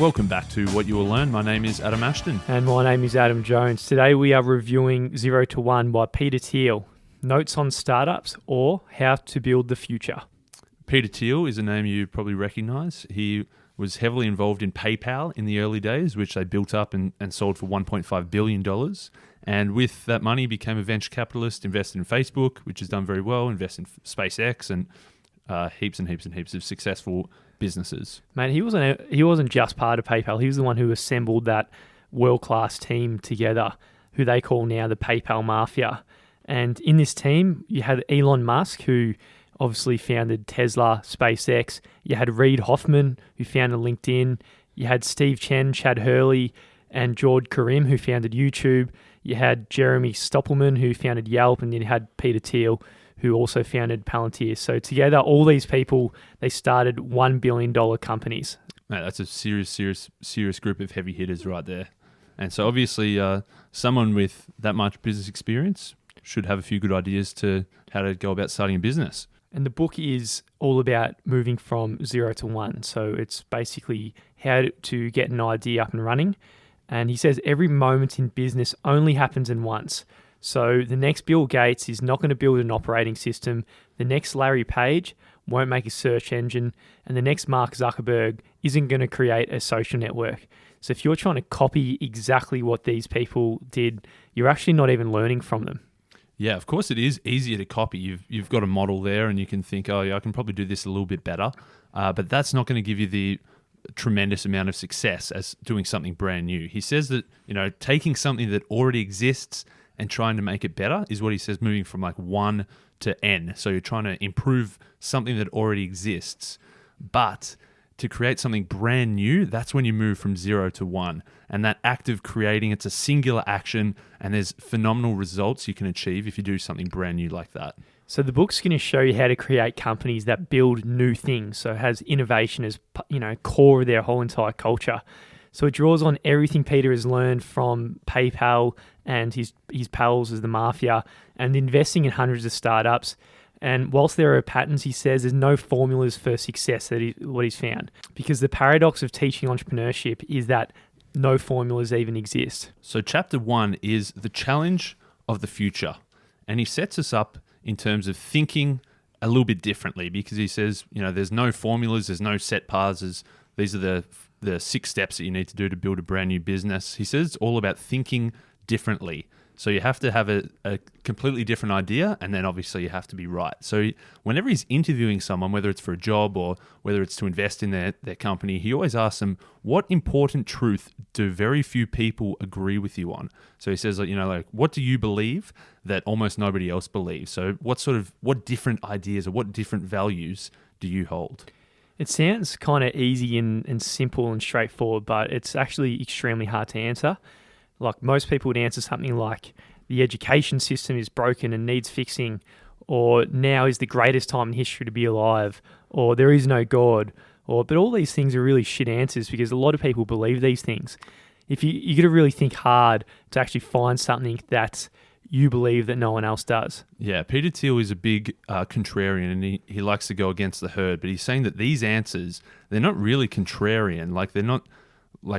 Welcome back to What You Will Learn. My name is Adam Ashton. And my name is Adam Jones. Today we are reviewing 0 to 1 by Peter Thiel, Notes on Startups or How to Build the Future. Peter Thiel is a name you probably recognize. He was heavily involved in PayPal in the early days, which they built up and sold for $1.5 billion. And with that money, became a venture capitalist, invested in Facebook, which has done very well, invested in SpaceX and heaps and heaps and heaps of successful businesses. Mate, he wasn't just part of PayPal. He was the one who assembled that world-class team together, who they call now the PayPal Mafia. And in this team, you had Elon Musk, who obviously founded Tesla, SpaceX. You had Reid Hoffman, who founded LinkedIn. You had Steve Chen, Chad Hurley, and George Karim, who founded YouTube. You had Jeremy Stoppelman, who founded Yelp, and then you had Peter Thiel, who also founded Palantir. So together, all these people, they started $1 billion companies. Mate, that's a serious group of heavy hitters right there. And so obviously, someone with that much business experience should have a few good ideas to how to go about starting a business. And the book is all about moving from 0 to 1. So it's basically how to get an idea up and running. And he says every moment in business only happens in once. So the next Bill Gates is not going to build an operating system. The next Larry Page won't make a search engine. And the next Mark Zuckerberg isn't going to create a social network. So if you're trying to copy exactly what these people did, you're actually not even learning from them. Yeah, of course it is easier to copy. You've got a model there and you can think, oh yeah, I can probably do this a little bit better. But that's not going to give you the tremendous amount of success as doing something brand new. He says that, taking something that already exists and trying to make it better is what he says, moving from like 1 to N. So you're trying to improve something that already exists. But to create something brand new, that's when you move from 0 to 1. And that act of creating, it's a singular action, and there's phenomenal results you can achieve if you do something brand new like that. So the book's going to show you how to create companies that build new things. So it has innovation as, core of their whole entire culture. So it draws on everything Peter has learned from PayPal and his pals as the mafia and investing in hundreds of startups. And whilst there are patterns, he says there's no formulas for success what he's found. Because the paradox of teaching entrepreneurship is that no formulas even exist. So chapter 1 is the challenge of the future. And he sets us up in terms of thinking a little bit differently because he says, there's no formulas, there's no set paths. These are the 6 steps that you need to do to build a brand new business. He says it's all about thinking differently. So you have to have a completely different idea, and then obviously you have to be right. So whenever he's interviewing someone, whether it's for a job or whether it's to invest in their company, he always asks them, what important truth do very few people agree with you on? So he says, what do you believe that almost nobody else believes? So what different ideas or what different values do you hold? It sounds kind of easy and simple and straightforward, but it's actually extremely hard to answer. Like most people would answer something like the education system is broken and needs fixing, or now is the greatest time in history to be alive, or there is no God, but all these things are really shit answers because a lot of people believe these things. If you got to really think hard to actually find something that you believe that no one else does. Yeah, Peter Thiel is a big contrarian and he likes to go against the herd, but he's saying that these answers, they're not really contrarian,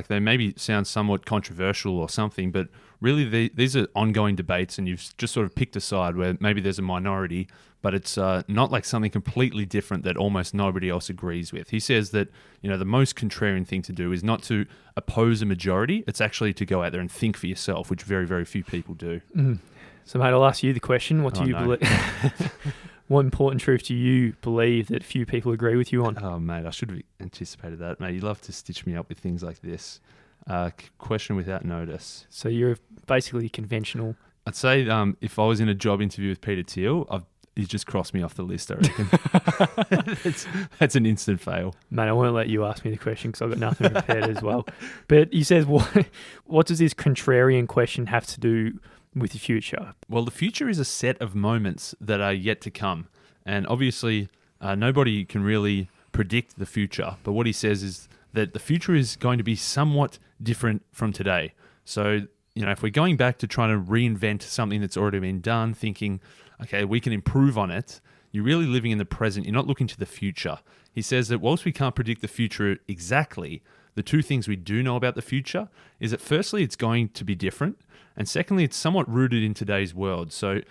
they maybe sound somewhat controversial or something, but really these are ongoing debates and you've just sort of picked a side where maybe there's a minority, but it's not like something completely different that almost nobody else agrees with. He says that, the most contrarian thing to do is not to oppose a majority, it's actually to go out there and think for yourself, which very, very few people do. Mm. So mate, I'll ask you the question, what do you believe? What important truth do you believe that few people agree with you on? Oh, mate, I should have anticipated that. Mate, you love to stitch me up with things like this. Question without notice. So you're basically conventional. I'd say if I was in a job interview with Peter Thiel, he's just crossed me off the list, I reckon. That's an instant fail. Mate, I won't let you ask me the question because I've got nothing prepared as well. But he says, what does this contrarian question have to do with the future? Well, the future is a set of moments that are yet to come. And obviously, nobody can really predict the future. But what he says is that the future is going to be somewhat different from today. So, if we're going back to trying to reinvent something that's already been done, thinking, okay, we can improve on it, you're really living in the present. You're not looking to the future. He says that whilst we can't predict the future exactly, the two things we do know about the future is that firstly, it's going to be different. And secondly, it's somewhat rooted in today's world. So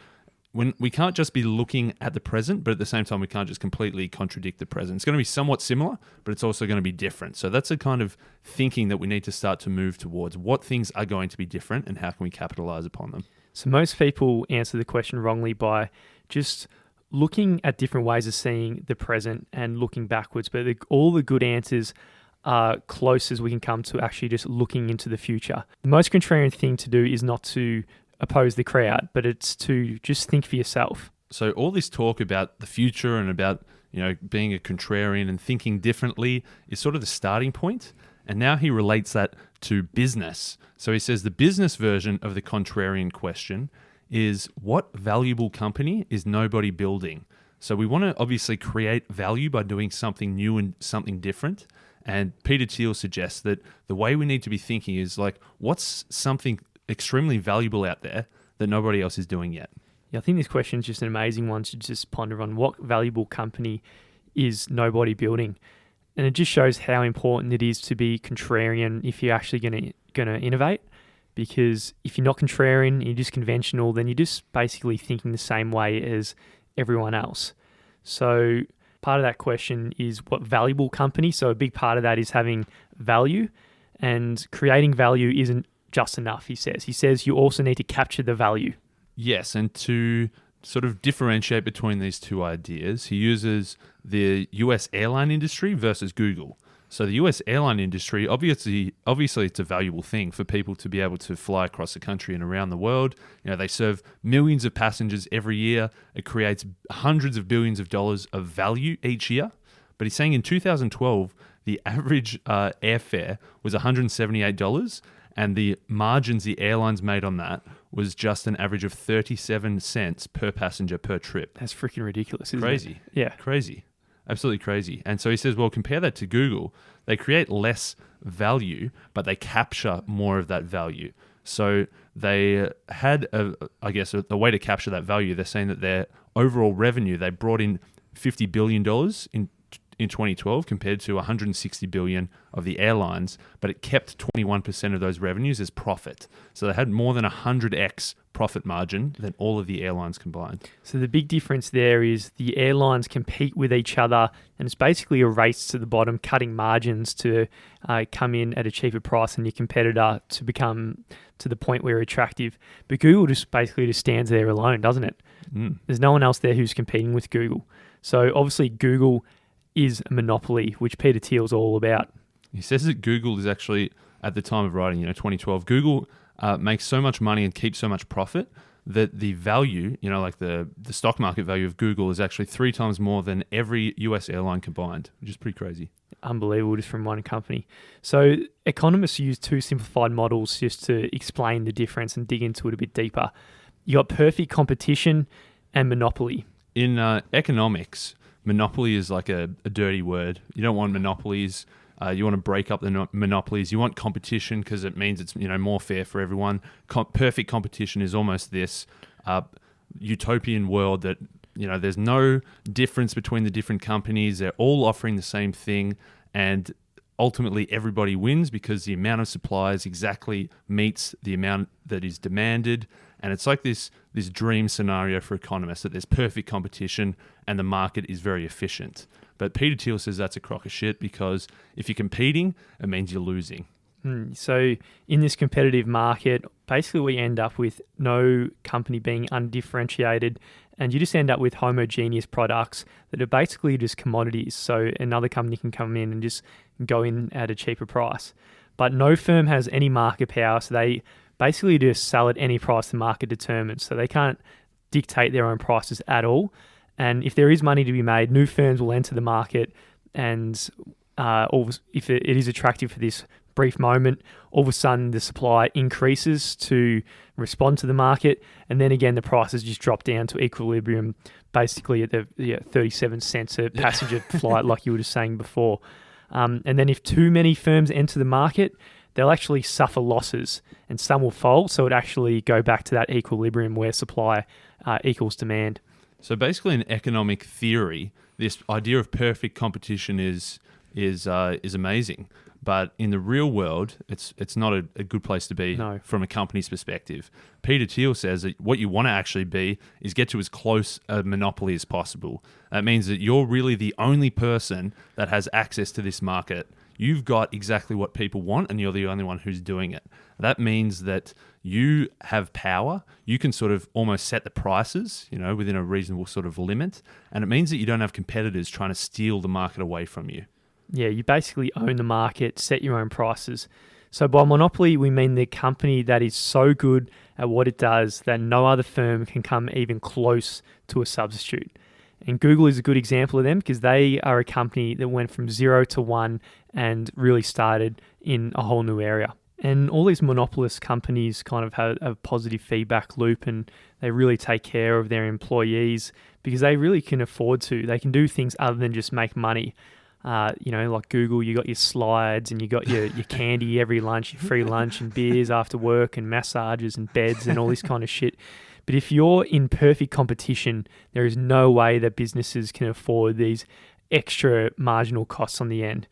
when we can't just be looking at the present, but at the same time, we can't just completely contradict the present. It's going to be somewhat similar, but it's also going to be different. So that's a kind of thinking that we need to start to move towards. What things are going to be different and how can we capitalize upon them? So most people answer the question wrongly by just looking at different ways of seeing the present and looking backwards. But all the good answers are close as we can come to actually just looking into the future. The most contrarian thing to do is not to oppose the crowd, but it's to just think for yourself. So all this talk about the future and about, being a contrarian and thinking differently is sort of the starting point. And now he relates that to business. So he says the business version of the contrarian question is, what valuable company is nobody building? So we want to obviously create value by doing something new and something different. And Peter Thiel suggests that the way we need to be thinking is like, what's something extremely valuable out there that nobody else is doing yet? Yeah, I think this question is just an amazing one to just ponder on. What valuable company is nobody building? And it just shows how important it is to be contrarian if you're actually going to innovate. Because if you're not contrarian, you're just conventional, then you're just basically thinking the same way as everyone else. So part of that question is what valuable company? So a big part of that is having value, and creating value isn't just enough, he says. He says you also need to capture the value. Yes, and to sort of differentiate between these two ideas, he uses the US airline industry versus Google. So the US airline industry, obviously it's a valuable thing for people to be able to fly across the country and around the world. They serve millions of passengers every year. It creates hundreds of billions of dollars of value each year. But he's saying in 2012, the average airfare was $178, and the margins the airlines made on that was just an average of 37 cents per passenger per trip. That's freaking ridiculous, isn't it? Crazy. Yeah. Crazy. Absolutely crazy. And so he says, well, compare that to Google. They create less value, but they capture more of that value. So they had, a way to capture that value. They're saying that their overall revenue, they brought in $50 billion in 2012 compared to $160 billion of the airlines, but it kept 21% of those revenues as profit. So they had more than 100x profit margin than all of the airlines combined. So the big difference there is the airlines compete with each other, and it's basically a race to the bottom, cutting margins to come in at a cheaper price than your competitor to become to the point where attractive. But Google just stands there alone, doesn't it? There's no one else there who's competing with Google. So obviously Google is a monopoly, which Peter Thiel's all about. He says that Google is actually, at the time of writing, 2012, Google makes so much money and keeps so much profit that the value, like the stock market value of Google is actually 3 times more than every US airline combined, which is pretty crazy. Unbelievable, just from one company. So economists use 2 simplified models just to explain the difference and dig into it a bit deeper. You got perfect competition and monopoly. In economics, monopoly is like a dirty word. You don't want monopolies. You want to break up the monopolies. You want competition because it means it's more fair for everyone. Perfect competition is almost this utopian world that there's no difference between the different companies. They're all offering the same thing, and ultimately everybody wins because the amount of supplies exactly meets the amount that is demanded. And it's like this dream scenario for economists that there's perfect competition and the market is very efficient. But Peter Thiel says that's a crock of shit because if you're competing, it means you're losing. So in this competitive market, basically we end up with no company being undifferentiated, and you just end up with homogeneous products that are basically just commodities. So another company can come in and just go in at a cheaper price. But no firm has any market power, so they basically just sell at any price the market determines. So they can't dictate their own prices at all. And if there is money to be made, new firms will enter the market, and if it is attractive for this brief moment, all of a sudden the supply increases to respond to the market, and then again the prices just drop down to equilibrium, basically at the 37 cents a passenger flight, like you were just saying before. And then if too many firms enter the market, they'll actually suffer losses, and some will fold, so it actually go back to that equilibrium where supply equals demand. So basically, in economic theory, this idea of perfect competition is amazing. But in the real world, it's not a good place to be No. from a company's perspective. Peter Thiel says that what you want to actually be is get to as close a monopoly as possible. That means that you're really the only person that has access to this market. You've got exactly what people want, and you're the only one who's doing it. That means that you have power. You can sort of almost set the prices, within a reasonable sort of limit. And it means that you don't have competitors trying to steal the market away from you. Yeah, you basically own the market, set your own prices. So by monopoly, we mean the company that is so good at what it does that no other firm can come even close to a substitute. And Google is a good example of them because they are a company that went from 0 to 1 and really started in a whole new area. And all these monopolist companies kind of have a positive feedback loop, and they really take care of their employees because they really can afford to. They can do things other than just make money. Like Google, you got your slides and you got your candy every lunch, your free lunch and beers after work and massages and beds and all this kind of shit. But if you're in perfect competition, there is no way that businesses can afford these extra marginal costs on the end.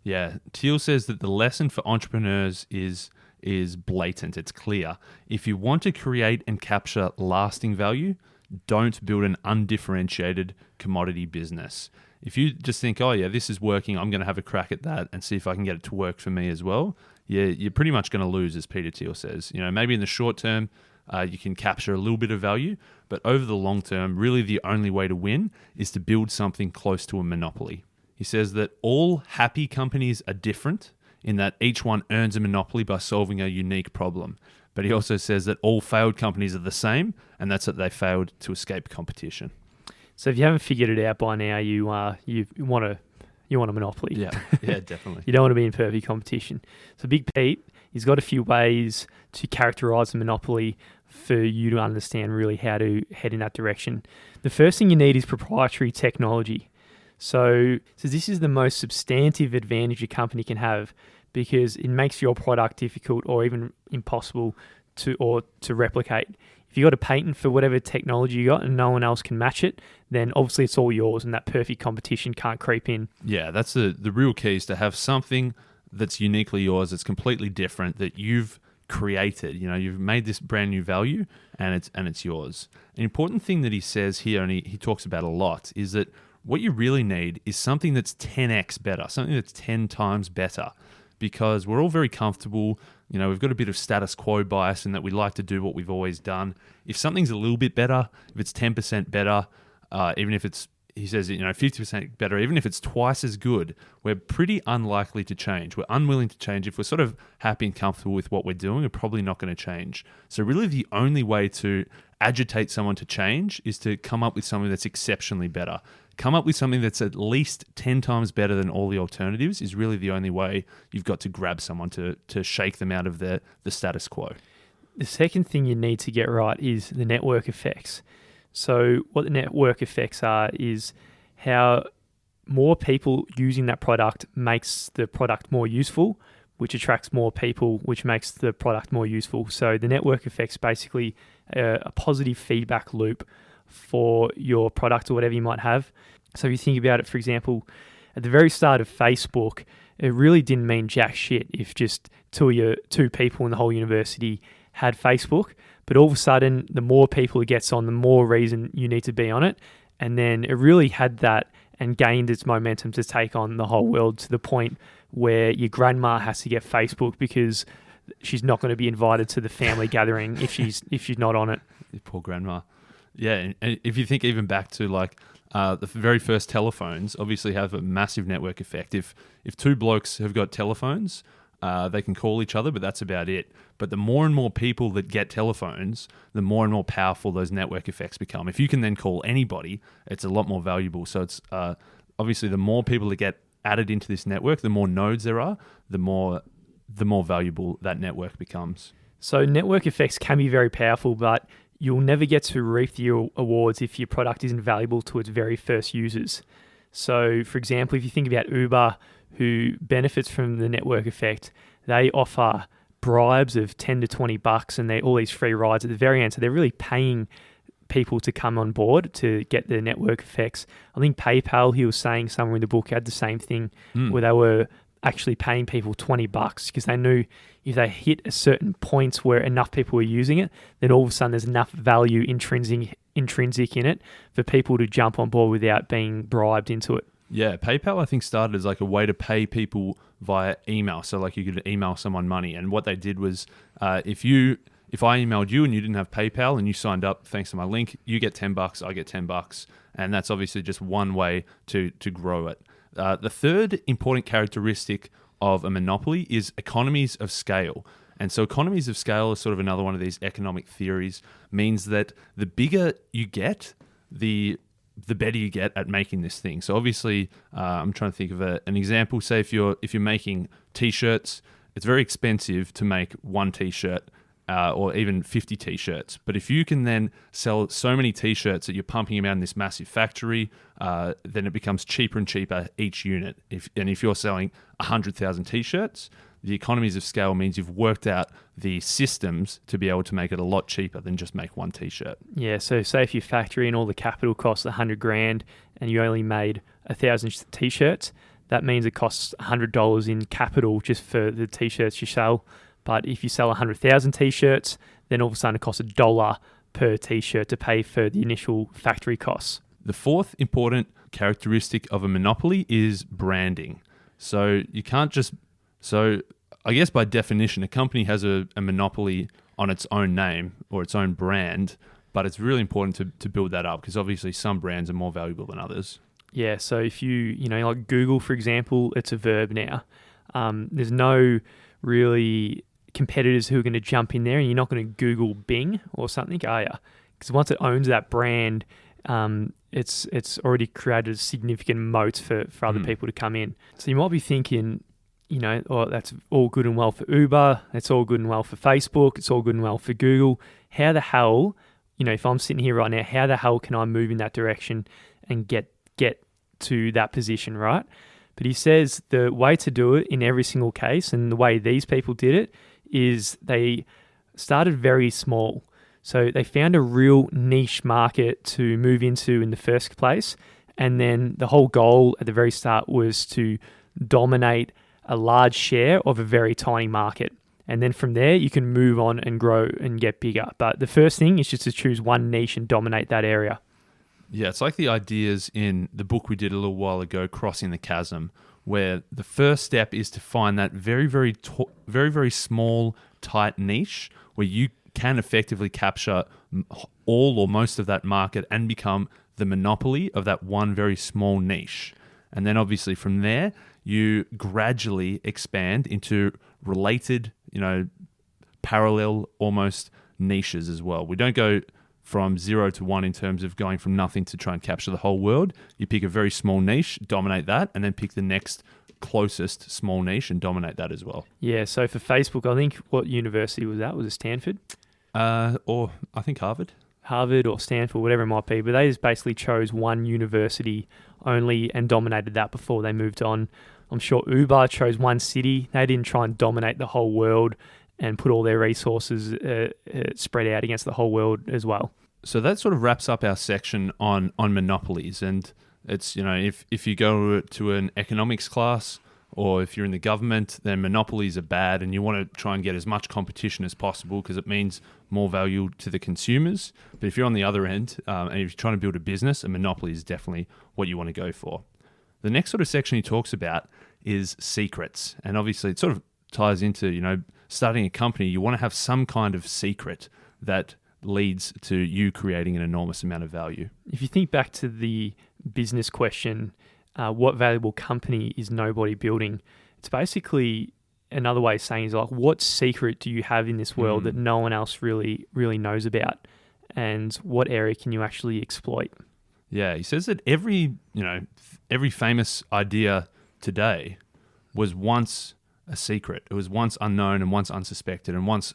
Yeah, Thiel says that the lesson for entrepreneurs is blatant. It's clear. If you want to create and capture lasting value, don't build an undifferentiated commodity business. If you just think, oh yeah, this is working, I'm going to have a crack at that and see if I can get it to work for me as well, yeah, you're pretty much going to lose, as Peter Thiel says. Maybe in the short term, you can capture a little bit of value, but over the long term, really the only way to win is to build something close to a monopoly. He says that all happy companies are different in that each one earns a monopoly by solving a unique problem. But he also says that all failed companies are the same, and that's that they failed to escape competition. So if you haven't figured it out by now, you want a monopoly. Yeah, definitely. You don't want to be in perfect competition. So Big Pete, he's got a few ways to characterize a monopoly for you to understand really how to head in that direction. The first thing you need is proprietary technology. So this is the most substantive advantage a company can have because it makes your product difficult or even impossible to replicate. If you got a patent for whatever technology you got and no one else can match it, then obviously it's all yours and that perfect competition can't creep in. Yeah, that's the real key, is to have something that's uniquely yours, that's completely different, that you've created. You've made this brand new value and it's yours. An important thing that he says here, and he talks about a lot, is that what you really need is something that's 10x better, something that's 10 times better, because we're all very comfortable. We've got a bit of status quo bias in that we like to do what we've always done. If something's a little bit better, if it's 10% better, even if it's, he says, 50% better, even if it's twice as good, we're pretty unlikely to change. We're unwilling to change. If we're sort of happy and comfortable with what we're doing, we're probably not going to change. So really the only way to agitate someone to change is to come up with something that's exceptionally better. Come up with something that's at least 10 times better than all the alternatives is really the only way you've got to grab someone to shake them out of the status quo. The second thing you need to get right is the network effects. So what the network effects are is how more people using that product makes the product more useful, which attracts more people, which makes the product more useful. So the network effects basically a positive feedback loop for your product or whatever you might have. So if you think about it, for example, at the very start of Facebook, it really didn't mean jack shit if just two people in the whole university had Facebook. But all of a sudden, the more people it gets on, the more reason you need to be on it. And then it really had that and gained its momentum to take on the whole world to the point where your grandma has to get Facebook because she's not going to be invited to the family gathering if she's not on it. Poor grandma. Yeah, and if you think even back to the very first telephones, obviously have a massive network effect. If two blokes have got telephones, they can call each other, but that's about it. But the more and more people that get telephones, the more and more powerful those network effects become. If you can then call anybody, it's a lot more valuable. So it's obviously the more people that get added into this network, the more nodes there are, the more valuable that network becomes. So network effects can be very powerful, but you'll never get to reap the awards if your product isn't valuable to its very first users. So, for example, if you think about Uber, who benefits from the network effect, they offer bribes of $10 to $20 and all these free rides at the very end. So they're really paying people to come on board to get the network effects. I think PayPal, he was saying somewhere in the book, had the same thing where they were actually paying people $20 because they knew if they hit a certain point where enough people were using it, then all of a sudden there's enough value intrinsic in it for people to jump on board without being bribed into it. Yeah, PayPal I think started as like a way to pay people via email. So like you could email someone money, and what they did was if I emailed you and you didn't have PayPal and you signed up thanks to my link, you get $10, I get $10, and that's obviously just one way to grow it. The third important characteristic of a monopoly is economies of scale. And so economies of scale is sort of another one of these economic theories, means that the bigger you get, the better you get at making this thing. So obviously, I'm trying to think of an example. Say if you're making t-shirts, it's very expensive to make one t-shirt or even 50 t-shirts. But if you can then sell so many t-shirts that you're pumping them out in this massive factory, then it becomes cheaper and cheaper each unit. If you're selling 100,000 t-shirts, the economies of scale means you've worked out the systems to be able to make it a lot cheaper than just make one t-shirt. Yeah, so say if your factory and all the capital costs $100,000 and you only made 1,000 t-shirts, that means it costs $100 in capital just for the t-shirts you sell. But if you sell 100,000 t-shirts, then all of a sudden it costs $1 per t-shirt to pay for the initial factory costs. The fourth important characteristic of a monopoly is branding. So you can't just... So I guess by definition, a company has a monopoly on its own name or its own brand, but it's really important to build that up because obviously some brands are more valuable than others. Yeah, so if you like Google, for example, it's a verb now. There's no really competitors who are going to jump in there, and you're not going to Google Bing or something, are you? Because once it owns that brand, it's already created a significant moat for other people to come in. So you might be thinking, that's all good and well for Uber, it's all good and well for Facebook, it's all good and well for Google. How the hell, if I'm sitting here right now, how the hell can I move in that direction and get to that position, right? But he says the way to do it in every single case, and the way these people did it, is they started very small. So they found a real niche market to move into in the first place. And then the whole goal at the very start was to dominate a large share of a very tiny market. And then from there, you can move on and grow and get bigger. But the first thing is just to choose one niche and dominate that area. Yeah, it's like the ideas in the book we did a little while ago, Crossing the Chasm, where the first step is to find that very, very, very, very small, tight niche where you can effectively capture all or most of that market and become the monopoly of that one very small niche. And then obviously from there, you gradually expand into related, parallel almost niches as well. We don't go from 0 to 1 in terms of going from nothing to try and capture the whole world. You pick a very small niche, dominate that, and then pick the next closest small niche and dominate that as well. Yeah, so for Facebook, I think what university was that? Was it Stanford? Or I think Harvard. Harvard or Stanford, whatever it might be. But they just basically chose one university only and dominated that before they moved on. I'm sure Uber chose one city. They didn't try and dominate the whole world and put all their resources spread out against the whole world as well. So that sort of wraps up our section on monopolies. And it's, if you go to an economics class or if you're in the government, then monopolies are bad and you want to try and get as much competition as possible because it means more value to the consumers. But if you're on the other end and if you're trying to build a business, a monopoly is definitely what you want to go for. The next sort of section he talks about is secrets. And obviously it sort of ties into, starting a company. You want to have some kind of secret that leads to you creating an enormous amount of value. If you think back to the business question, what valuable company is nobody building? It's basically another way of saying is like, what secret do you have in this world that no one else really knows about? And what area can you actually exploit? Yeah, he says that every famous idea today was once a secret. It was once unknown and once unsuspected, and once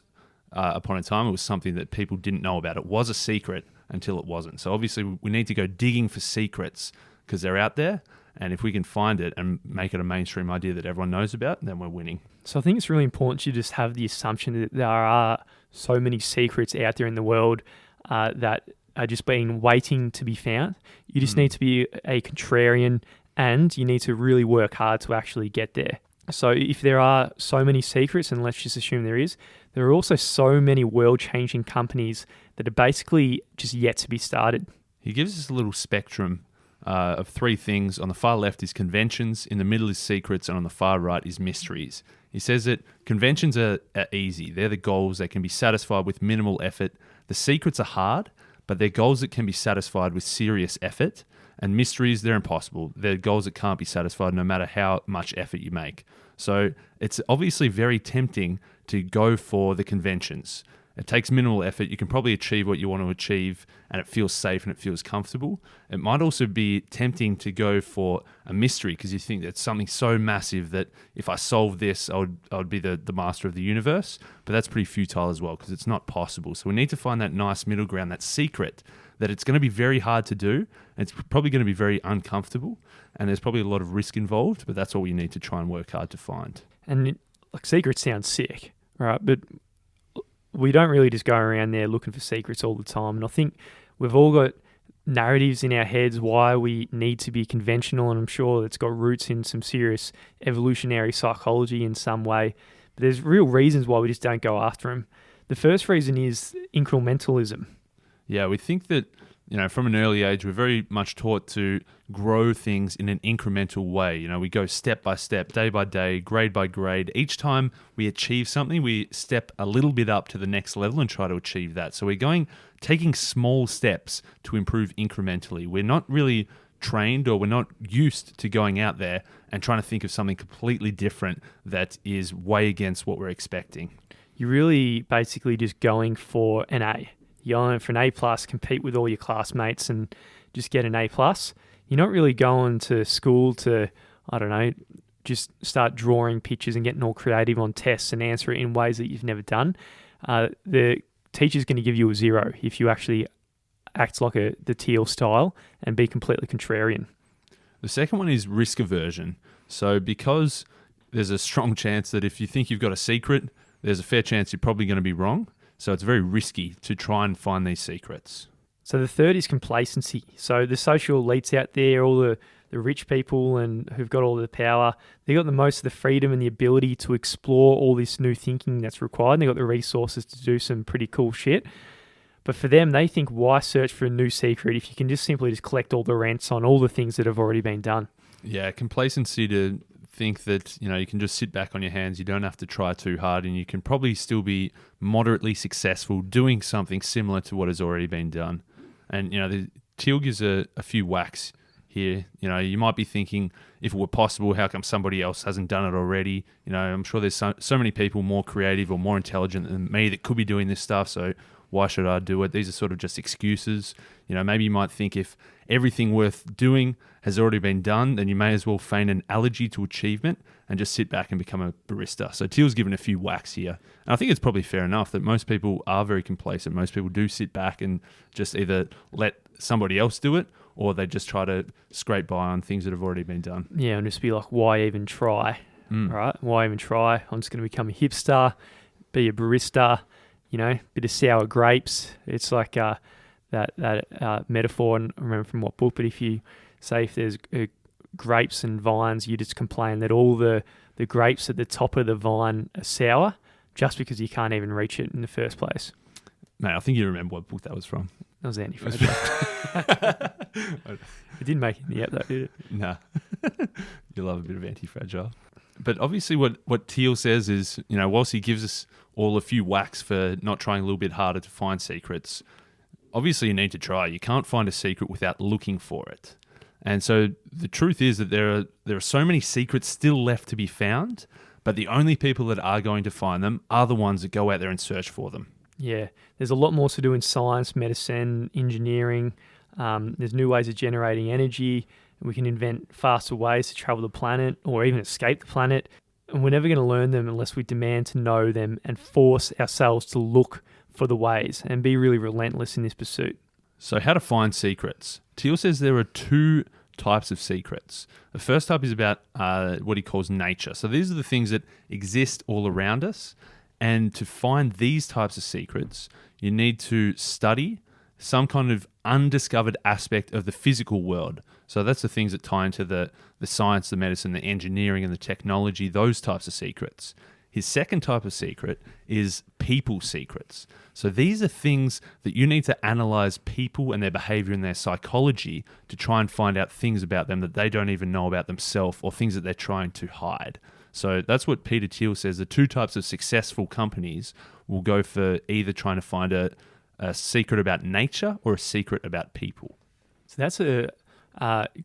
upon a time it was something that people didn't know about. It was a secret until it wasn't. So obviously we need to go digging for secrets because they're out there, and if we can find it and make it a mainstream idea that everyone knows about, then we're winning. So I think it's really important to just have the assumption that there are so many secrets out there in the world that are just waiting to be found. You just need to be a contrarian, and you need to really work hard to actually get there. So if there are so many secrets, and let's just assume there are also so many world-changing companies that are basically just yet to be started. He gives us a little spectrum of three things. On the far left is conventions, in the middle is secrets, and on the far right is mysteries. He says that conventions are easy. They're the goals that can be satisfied with minimal effort. The secrets are hard, but they're goals that can be satisfied with serious effort. And mysteries, they're impossible. They're goals that can't be satisfied no matter how much effort you make. So it's obviously very tempting to go for the conventions. It takes minimal effort. You can probably achieve what you want to achieve, and it feels safe and it feels comfortable. It might also be tempting to go for a mystery because you think it's something so massive that if I solve this, I would be the master of the universe. But that's pretty futile as well because it's not possible. So we need to find that nice middle ground, that secret, that it's going to be very hard to do, and it's probably going to be very uncomfortable, and there's probably a lot of risk involved, but that's all you need to try and work hard to find. And like secrets sound sick, right? But we don't really just go around there looking for secrets all the time. And I think we've all got narratives in our heads why we need to be conventional, and I'm sure it's got roots in some serious evolutionary psychology in some way. But there's real reasons why we just don't go after them. The first reason is incrementalism. Yeah, we think that, from an early age, we're very much taught to grow things in an incremental way. We go step by step, day by day, grade by grade. Each time we achieve something, we step a little bit up to the next level and try to achieve that. So we're taking small steps to improve incrementally. We're not really trained, or we're not used to going out there and trying to think of something completely different that is way against what we're expecting. You're really basically just going for an A. You're going for an A+, compete with all your classmates and just get an A+. You're not really going to school to, just start drawing pictures and getting all creative on tests and answer it in ways that you've never done. The teacher's going to give you a 0 if you actually act like the Thiel style and be completely contrarian. The second one is risk aversion. So because there's a strong chance that if you think you've got a secret, there's a fair chance you're probably going to be wrong. So it's very risky to try and find these secrets. So the third is complacency. So the social elites out there, all the rich people and who've got all the power, they got the most of the freedom and the ability to explore all this new thinking that's required. And they got the resources to do some pretty cool shit. But for them, they think, why search for a new secret if you can just simply collect all the rents on all the things that have already been done? Yeah, complacency to think that you can just sit back on your hands, you don't have to try too hard, and you can probably still be moderately successful doing something similar to what has already been done. And the Thiel gives a few whacks here. You might be thinking, if it were possible, how come somebody else hasn't done it already? I'm sure there's so many people more creative or more intelligent than me that could be doing this stuff, so why should I do it? These are sort of just excuses. Maybe you might think if everything worth doing has already been done, then you may as well feign an allergy to achievement and just sit back and become a barista. So Thiel's given a few whacks here. And I think it's probably fair enough that most people are very complacent. Most people do sit back and just either let somebody else do it, or they just try to scrape by on things that have already been done. Yeah, and just be like, why even try? Right? Why even try? I'm just going to become a hipster, be a barista, bit of sour grapes. It's like that metaphor, and I remember from what book, but if there's grapes and vines, you just complain that all the grapes at the top of the vine are sour just because you can't even reach it in the first place. Mate, I think you remember what book that was from. That was Anti-Fragile. It didn't make it in the app though, did it? Nah. You love a bit of Anti-Fragile. But obviously what Thiel says is, whilst he gives us all a few whacks for not trying a little bit harder to find secrets, obviously you need to try. You can't find a secret without looking for it. And so the truth is that there are so many secrets still left to be found, but the only people that are going to find them are the ones that go out there and search for them. Yeah, there's a lot more to do in science, medicine, engineering. There's new ways of generating energy. We can invent faster ways to travel the planet or even escape the planet. And we're never going to learn them unless we demand to know them and force ourselves to look for the ways and be really relentless in this pursuit. So how to find secrets? Thiel says there are 2 types of secrets. The first type is about what he calls nature. So these are the things that exist all around us. And to find these types of secrets, you need to study some kind of undiscovered aspect of the physical world. So that's the things that tie into the science, the medicine, the engineering, and the technology, those types of secrets. His second type of secret is people secrets. So these are things that you need to analyze people and their behavior and their psychology to try and find out things about them that they don't even know about themselves, or things that they're trying to hide. So that's what Peter Thiel says. The two types of successful companies will go for either trying to find a secret about nature or a secret about people. So that's a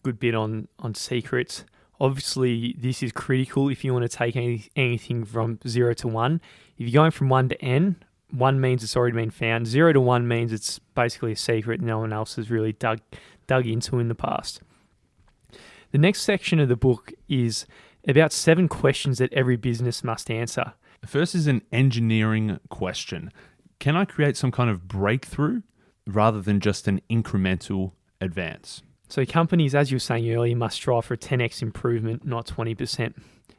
good bit on secrets. Obviously, this is critical if you want to take anything from 0 to 1. If you're going from 1 to N, 1 means it's already been found. 0 to 1 means it's basically a secret no one else has really dug into in the past. The next section of the book is about 7 questions that every business must answer. The first is an engineering question. Can I create some kind of breakthrough rather than just an incremental advance? So companies, as you were saying earlier, must strive for a 10x improvement, not 20%.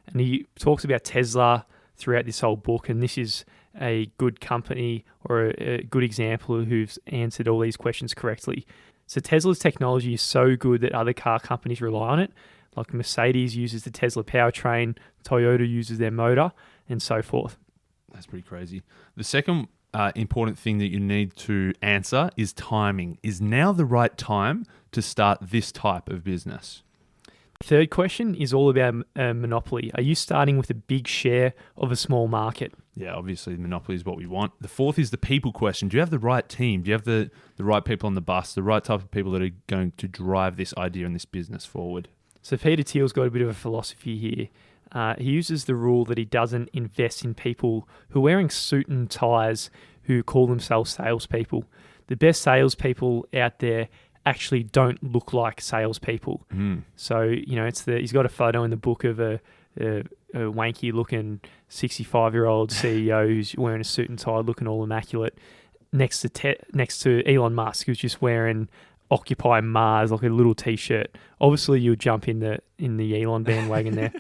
And he talks about Tesla throughout this whole book, and this is a good company or a good example of who's answered all these questions correctly. So Tesla's technology is so good that other car companies rely on it. Like Mercedes uses the Tesla powertrain, Toyota uses their motor, and so forth. That's pretty crazy. The second important thing that you need to answer is timing. Is now the right time to start this type of business? Third question is all about monopoly. Are you starting with a big share of a small market? Yeah, obviously monopoly is what we want. The fourth is the people question. Do you have the right team? Do you have the right people on the bus, the right type of people that are going to drive this idea and this business forward? So Peter Thiel's got a bit of a philosophy here. He uses the rule that he doesn't invest in people who are wearing suit and ties who call themselves salespeople. The best salespeople out there actually don't look like salespeople. So, he's got a photo in the book of a wanky-looking 65-year-old CEO who's wearing a suit and tie, looking all immaculate, next to Elon Musk, who's just wearing Occupy Mars, like a little T-shirt. Obviously, you'll jump in the Elon bandwagon there.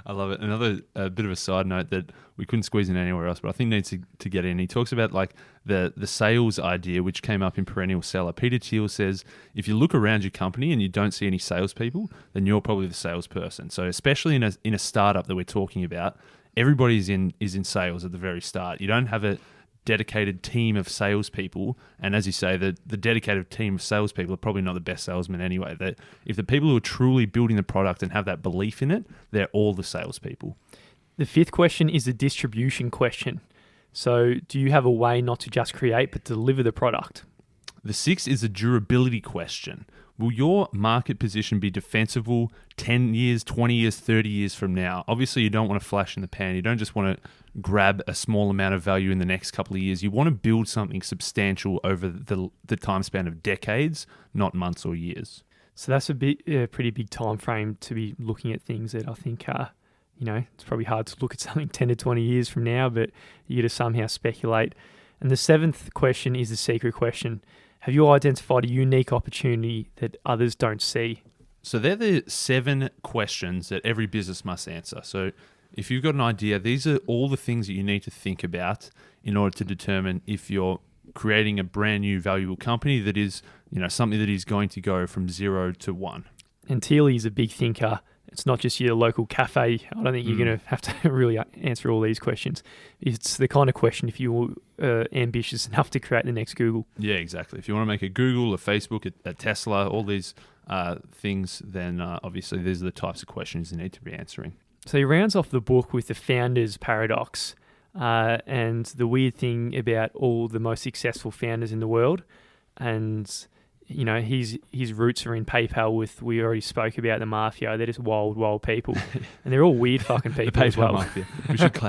I love it. Another bit of a side note that we couldn't squeeze in anywhere else, but I think needs to get in. He talks about like the sales idea, which came up in Perennial Seller. Peter Thiel says, if you look around your company and you don't see any salespeople, then you're probably the salesperson. So especially in a startup that we're talking about, everybody is in sales at the very start. You don't have a dedicated team of salespeople, and as you say, the dedicated team of salespeople are probably not the best salesmen anyway. That if the people who are truly building the product and have that belief in it, they're all the salespeople. The fifth question is the distribution question. So, do you have a way not to just create but deliver the product? The sixth is a durability question. Will your market position be defensible 10 years, 20 years, 30 years from now? Obviously, you don't want to flash in the pan. You don't just want to grab a small amount of value in the next couple of years. You want to build something substantial over the time span of decades, not months or years. So that's a pretty big time frame to be looking at things that I think it's probably hard to look at something 10 to 20 years from now, but you got to somehow speculate. And the seventh question is the secret question. Have you identified a unique opportunity that others don't see? So they're the 7 questions that every business must answer. So if you've got an idea, these are all the things that you need to think about in order to determine if you're creating a brand new valuable company that is, something that is going to go from 0 to 1. And Thiel is a big thinker. It's not just your local cafe. I don't think you're going to have to really answer all these questions. It's the kind of question if you're ambitious enough to create the next Google. Yeah, exactly. If you want to make a Google, a Facebook, a Tesla, all these things, then obviously these are the types of questions you need to be answering. So he rounds off the book with the founder's paradox. And the weird thing about all the most successful founders in the world, and his roots are in PayPal. We already spoke about the mafia. They're just wild people, and they're all weird fucking people. The PayPal as well. mafia. We should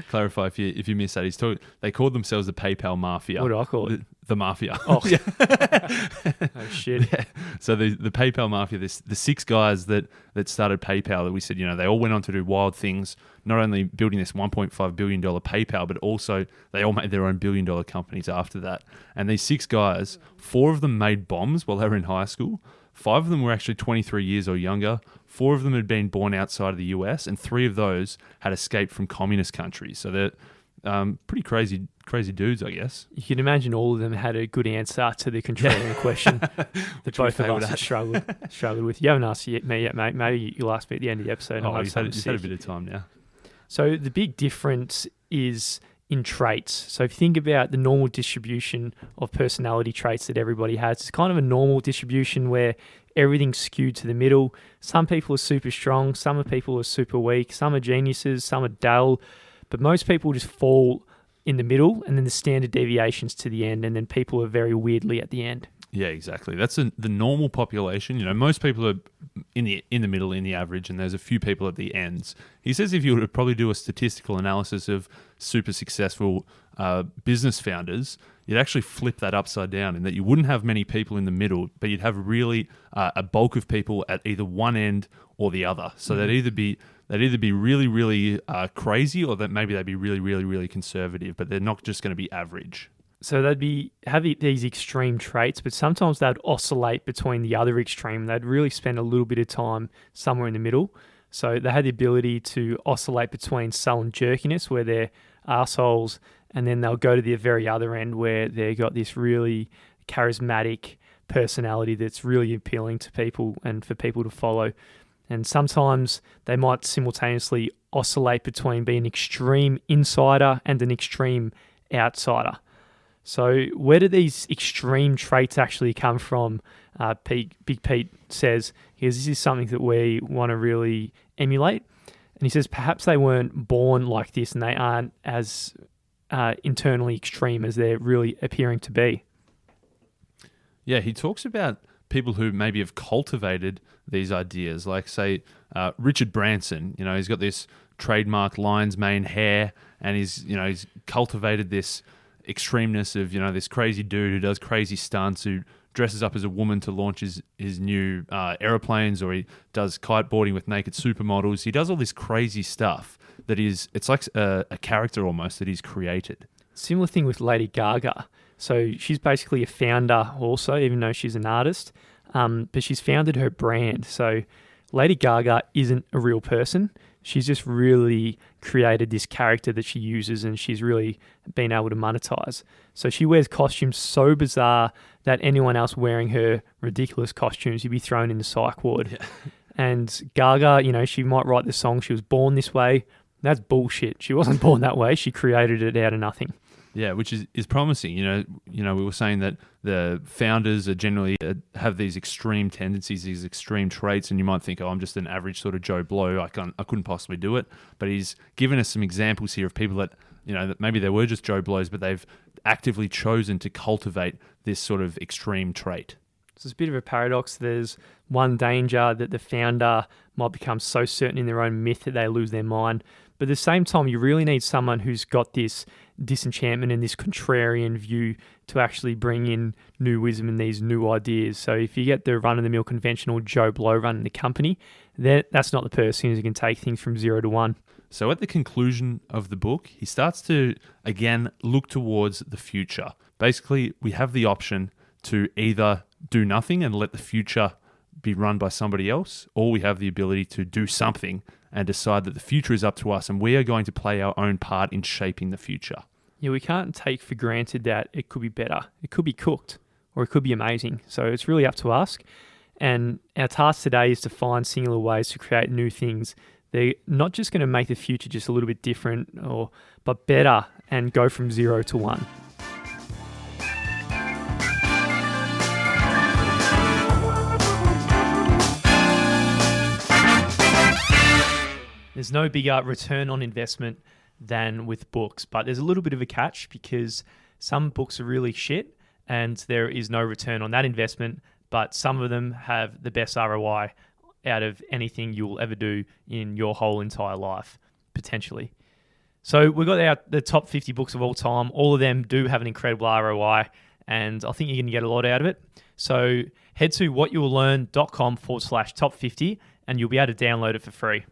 clarify if you missed that. They called themselves the PayPal mafia. What do I call it? The mafia. Oh, oh shit. Yeah. So the PayPal mafia. The 6 guys that started PayPal. That we said they all went on to do wild things. Not only building this $1.5 billion PayPal, but also they all made their own $1 billion companies after that. And these 6 guys, 4 of them made bombs while they were in high school. 5 of them were actually 23 years or younger. 4 of them had been born outside of the US, and 3 of those had escaped from communist countries. So Pretty crazy dudes, I guess. You can imagine all of them had a good answer to the contrarian question that both of us have struggled with. You haven't asked me yet, mate. Maybe you'll ask me at the end of the episode. You've had a bit of time now. So the big difference is in traits. So if you think about the normal distribution of personality traits that everybody has, it's kind of a normal distribution where everything's skewed to the middle. Some people are super strong, some people are super weak, some are geniuses, some are dull, but most people just fall in the middle, and then the standard deviations to the end, and then people are very weirdly at the end. Yeah, exactly. That's the normal population. You know, most people are in the middle, in the average, and there's a few people at the ends. He says if you were to probably do a statistical analysis of super successful business founders, you'd actually flip that upside down, in that you wouldn't have many people in the middle, but you'd have really a bulk of people at either one end or the other. So they'd either be really, really crazy, or that maybe they'd be really, really, really conservative, but they're not just going to be average. So they'd have these extreme traits, but sometimes they'd oscillate between the other extreme. They'd really spend a little bit of time somewhere in the middle. So they had the ability to oscillate between sullen jerkiness, where they're arseholes, and then they'll go to the very other end where they've got this really charismatic personality that's really appealing to people and for people to follow. And sometimes they might simultaneously oscillate between being an extreme insider and an extreme outsider. So where do these extreme traits actually come from? Big Pete says, this is something that we want to really emulate. And he says perhaps they weren't born like this, and they aren't as internally extreme as they're really appearing to be. Yeah, he talks about people who maybe have cultivated these ideas, like say Richard Branson. You know, he's got this trademark lion's mane hair, and he's cultivated this extremeness of this crazy dude who does crazy stunts, who dresses up as a woman to launch his new aeroplanes, or he does kiteboarding with naked supermodels. He does all this crazy stuff it's like a character almost that he's created. Similar thing with Lady Gaga. So she's basically a founder also, even though she's an artist, but she's founded her brand. So Lady Gaga isn't a real person. She's just really created this character that she uses, and she's really been able to monetize. So she wears costumes so bizarre that anyone else wearing her ridiculous costumes, you'd be thrown in the psych ward. Yeah. And Gaga, she might write the song, she was born this way. That's bullshit. She wasn't born that way. She created it out of nothing. Yeah, which is promising. We were saying that the founders are generally have these extreme tendencies, these extreme traits, and you might think, I'm just an average sort of Joe Blow. I couldn't possibly do it. But he's given us some examples here of people that that maybe they were just Joe Blows, but they've actively chosen to cultivate this sort of extreme trait. So it's a bit of a paradox. There's one danger that the founder might become so certain in their own myth that they lose their mind. But at the same time, you really need someone who's got this disenchantment and this contrarian view to actually bring in new wisdom and these new ideas. So if you get the run-of-the-mill conventional Joe Blow running the company, that's not the person who can take things from 0 to 1. So at the conclusion of the book, he starts to, again, look towards the future. Basically, we have the option to either do nothing and let the future be run by somebody else, or we have the ability to do something and decide that the future is up to us and we are going to play our own part in shaping the future. Yeah, we can't take for granted that it could be better. It could be cooked, or it could be amazing. So it's really up to us. And our task today is to find singular ways to create new things. They're not just going to make the future just a little bit different, but better, and go from 0 to 1. There's no bigger return on investment than with books, but there's a little bit of a catch because some books are really shit and there is no return on that investment, but some of them have the best ROI out of anything you will ever do in your whole entire life, potentially. So we've got the top 50 books of all time. All of them do have an incredible ROI, and I think you're going to get a lot out of it. So head to whatyouwilllearn.com/top50 and you'll be able to download it for free.